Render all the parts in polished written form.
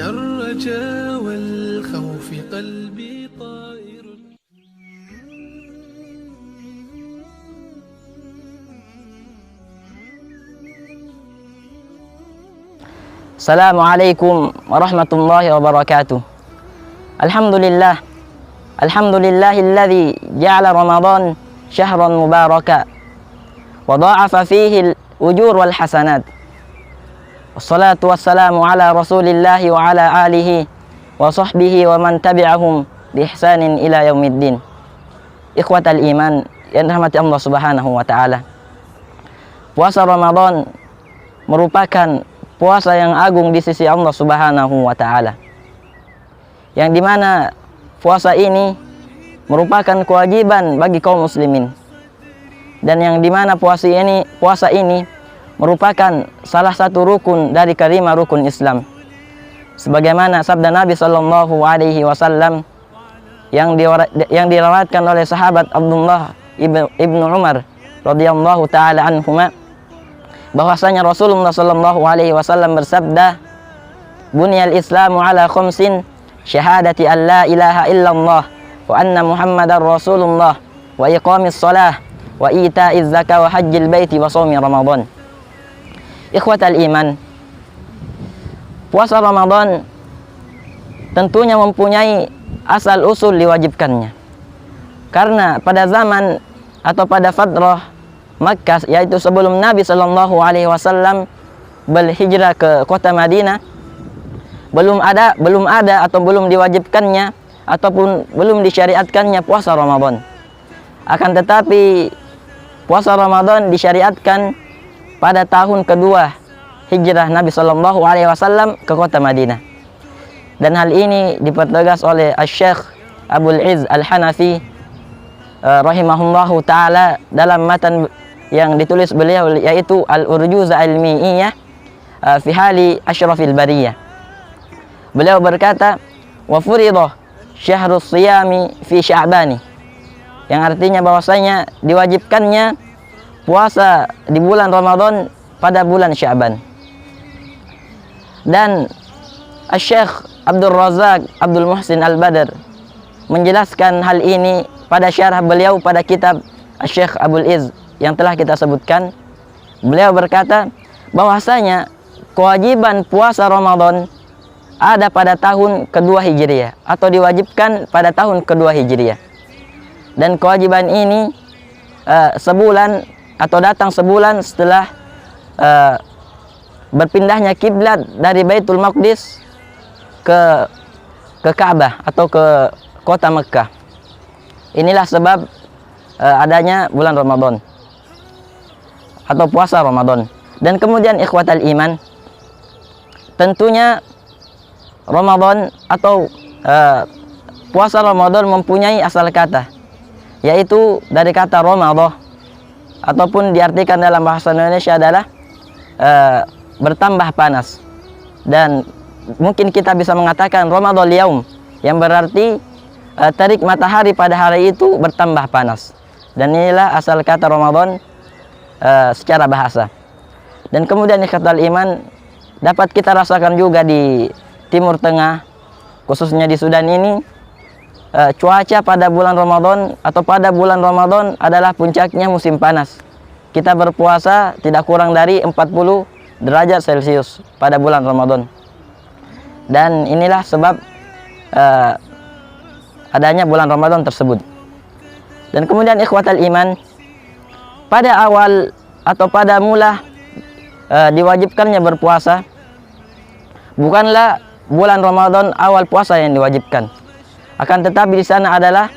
الرجا والخوف قلبي طائر. Assalamualaikum warahmatullahi wabarakatuh. Alhamdulillah. Alhamdulillahilladzi ja'ala Ramadan syahran mubaraka wa dha'afa fihi al-ujur wal hasanat. Wassalatu wassalamu ala Rasulillahi wa ala alihi wa sahbihi wa man tabi'ahum bi ihsanin ila yaumiddin. Ikhwatal iman yang dirahmati Allah Subhanahu wa taala. Puasa Ramadan merupakan puasa yang agung di sisi Allah Subhanahu wa taala. Yang dimana puasa ini merupakan kewajiban bagi kaum muslimin. Dan yang dimana puasa ini merupakan salah satu rukun dari kelima rukun Islam. Sebagaimana sabda Nabi sallallahu alaihi wasallam yang diriwayatkan oleh sahabat Abdullah ibnu Umar radhiyallahu taala anhuma, bahwasanya Rasulullah sallallahu alaihi wasallam bersabda, "Bunyal Islamu ala khamsin, syahadati an la ilaha illallah wa anna Muhammadar Rasulullah wa iqamis shalah wa ita'iz zakah wa hajjil baiti wa shaumi Ramadan." Ikhwatal iman, puasa Ramadan tentunya mempunyai asal usul diwajibkannya. Karena pada zaman atau pada fatrah Makkah, yaitu sebelum Nabi Shallallahu Alaihi Wasallam berhijrah ke kota Madinah, belum ada atau belum diwajibkannya ataupun belum disyariatkannya puasa Ramadan. Akan tetapi puasa Ramadan disyariatkan pada tahun kedua hijrah Nabi Shallallahu Alaihi Wasallam ke kota Madinah. Dan hal ini dipertegas oleh Asy-Syaikh Abul Izz Al-Hanafi rahimahullahu taala dalam matan yang ditulis beliau, yaitu Al-Urjuzah Al-Mi'iyah fi hali asyrafil bariyah. Beliau berkata, wa furidah syahrus siyami fi sya'bani, yang artinya bahwasanya diwajibkannya puasa di bulan Ramadan pada bulan Sya'ban. Dan Asy-Syaikh Abdul Razak Abdul Muhsin Al-Badr menjelaskan hal ini pada syarah beliau pada kitab Asy-Syaikh Abul Izz yang telah kita sebutkan. Beliau berkata bahwasanya kewajiban puasa Ramadan ada pada tahun kedua Hijriyah atau diwajibkan pada tahun kedua Hijriyah. Dan kewajiban ini sebulan atau datang sebulan setelah berpindahnya kiblat dari Baitul Maqdis ke Ka'bah atau ke kota Mekkah. Inilah sebab adanya bulan Ramadan atau puasa Ramadan. Dan kemudian ikhwatal iman, tentunya Ramadan atau puasa Ramadan mempunyai asal kata, yaitu dari kata Ramadah, ataupun diartikan dalam bahasa Indonesia adalah bertambah panas. Dan mungkin kita bisa mengatakan Ramadhal yaum, yang berarti terik matahari pada hari itu bertambah panas. Dan inilah asal kata Ramadan secara bahasa. Dan kemudian ikhwatal iman, dapat kita rasakan juga di Timur Tengah, khususnya di Sudan ini, cuaca pada bulan Ramadan atau pada bulan Ramadan adalah puncaknya musim panas. Kita berpuasa tidak kurang dari 40 derajat Celcius pada bulan Ramadan. Dan inilah sebab adanya bulan Ramadan tersebut. Dan kemudian ikhwatal iman, pada awal atau pada mula diwajibkannya berpuasa, bukanlah bulan Ramadan awal puasa yang diwajibkan. Akan tetapi di sana adalah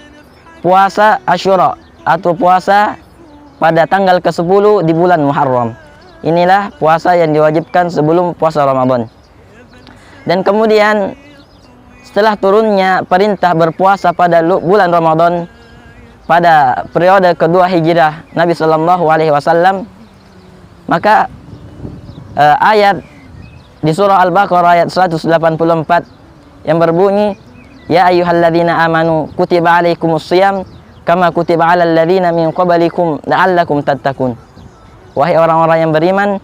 puasa Asyura atau puasa pada tanggal ke-10 di bulan Muharram. Inilah puasa yang diwajibkan sebelum puasa Ramadan. Dan kemudian setelah turunnya perintah berpuasa pada bulan Ramadan pada periode kedua hijrah Nabi Sallallahu Alaihi Wasallam, maka ayat di surah Al-Baqarah ayat 184 yang berbunyi, ya ayyuhalladzina amanu kutiba alaikumus shiyam kama kutiba alal ladzina min qablikum la'allakum tattaqun. Wahai orang-orang yang beriman,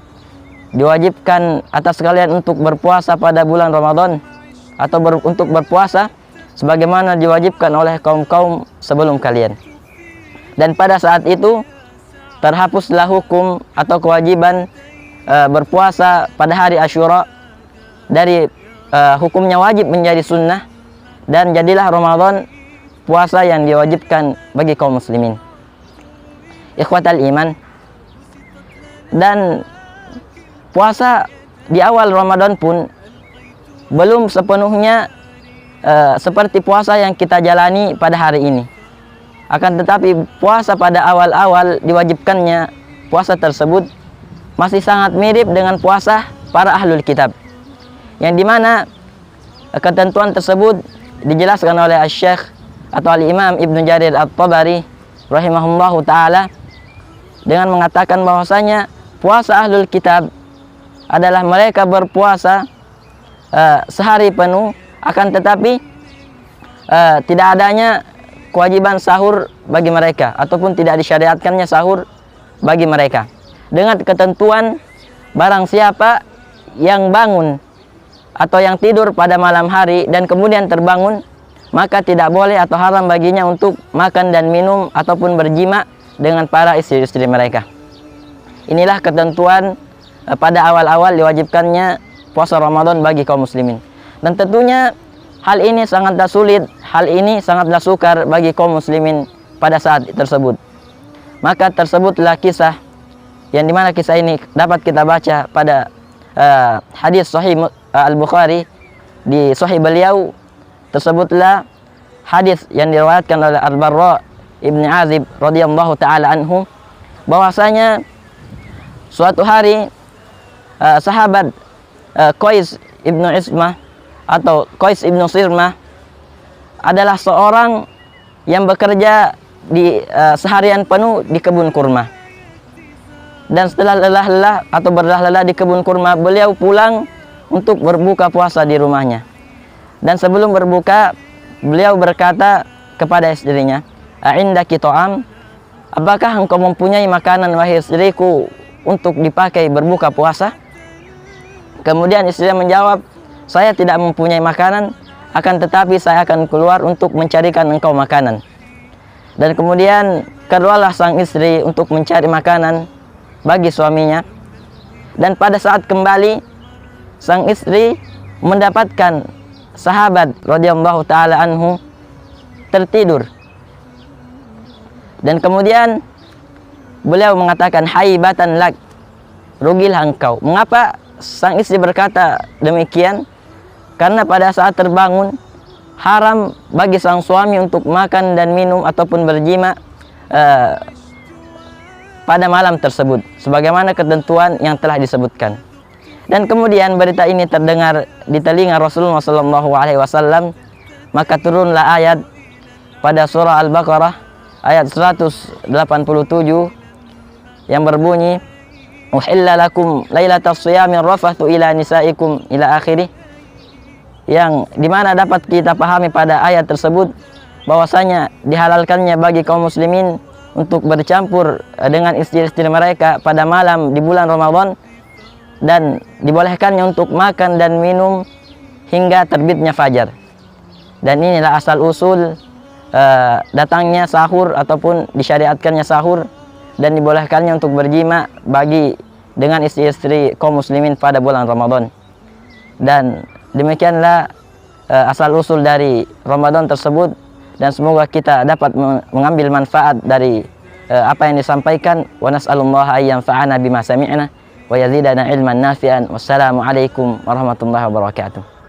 diwajibkan atas kalian untuk berpuasa pada bulan Ramadan atau untuk berpuasa sebagaimana diwajibkan oleh kaum-kaum sebelum kalian. Dan pada saat itu terhapuslah hukum atau kewajiban berpuasa pada hari Asyura dari hukumnya wajib menjadi sunnah, dan jadilah Ramadan puasa yang diwajibkan bagi kaum muslimin. Ikhwatal iman, dan puasa di awal Ramadan pun belum sepenuhnya seperti puasa yang kita jalani pada hari ini. Akan tetapi puasa pada awal-awal diwajibkannya puasa tersebut masih sangat mirip dengan puasa para ahlul kitab, yang dimana ketentuan tersebut dijelaskan oleh Asy-Syaikh atau Al-Imam Ibnu Jarir At-Tabari rahimahullahu ta'ala dengan mengatakan bahwasanya puasa ahlul kitab adalah mereka berpuasa sehari penuh, akan tetapi tidak adanya kewajiban sahur bagi mereka, ataupun tidak disyariatkannya sahur bagi mereka, dengan ketentuan barang siapa yang bangun atau yang tidur pada malam hari dan kemudian terbangun, maka tidak boleh atau haram baginya untuk makan dan minum ataupun berjima dengan para istri-istri mereka. Inilah ketentuan pada awal-awal diwajibkannya puasa Ramadan bagi kaum muslimin. Dan tentunya hal ini sangatlah sulit, hal ini sangatlah sukar bagi kaum muslimin pada saat tersebut. Maka tersebutlah kisah yang dimana kisah ini dapat kita baca pada hadis Sahih Al-Bukhari. Di Sahih beliau tersebutlah hadis yang diriwayatkan oleh Al-Barra Ibn Azib radhiyallahu taala anhu, bahwasanya suatu hari sahabat Qais ibnu Ismah atau Qais ibnu Sirmah adalah seorang yang bekerja di seharian penuh di kebun kurma. Dan setelah lelah-lelah atau berlelah-lelah di kebun kurma, beliau pulang untuk berbuka puasa di rumahnya. Dan sebelum berbuka, beliau berkata kepada istrinya, "A'indaki ta'am?" Apakah engkau mempunyai makanan wahai istriku untuk dipakai berbuka puasa? Kemudian istrinya menjawab, "Saya tidak mempunyai makanan, akan tetapi saya akan keluar untuk mencarikan engkau makanan." Dan kemudian keluarlah sang istri untuk mencari makanan bagi suaminya. Dan pada saat kembali, sang istri mendapatkan sahabat radhiyallahu taala anhu tertidur. Dan kemudian beliau mengatakan, "Haibatan lak," rugilah engkau. Mengapa sang istri berkata demikian? Karena pada saat terbangun haram bagi sang suami untuk makan dan minum ataupun berjima pada malam tersebut, sebagaimana ketentuan yang telah disebutkan. Dan kemudian berita ini terdengar di telinga Rasulullah SAW, maka turunlah ayat pada surah Al-Baqarah ayat 187 yang berbunyi, "Uhilla lakum lailatas shiyamir rafathu ila nisaikum" ila akhirih, yang dimana dapat kita pahami pada ayat tersebut bahwasanya dihalalkannya bagi kaum muslimin untuk bercampur dengan istri-istri mereka pada malam di bulan Ramadan, dan dibolehkannya untuk makan dan minum hingga terbitnya fajar. Dan inilah asal usul datangnya sahur ataupun disyariatkannya sahur dan dibolehkannya untuk berjima bagi dengan istri-istri kaum muslimin pada bulan Ramadan. Dan demikianlah asal usul dari Ramadan tersebut, dan semoga kita dapat mengambil manfaat dari apa yang disampaikan. Wa nas'alullaha ayyanfa'ana bima sami'na wa yazidana ilman nafi'an. Wassalamu alaikum warahmatullahi wabarakatuh.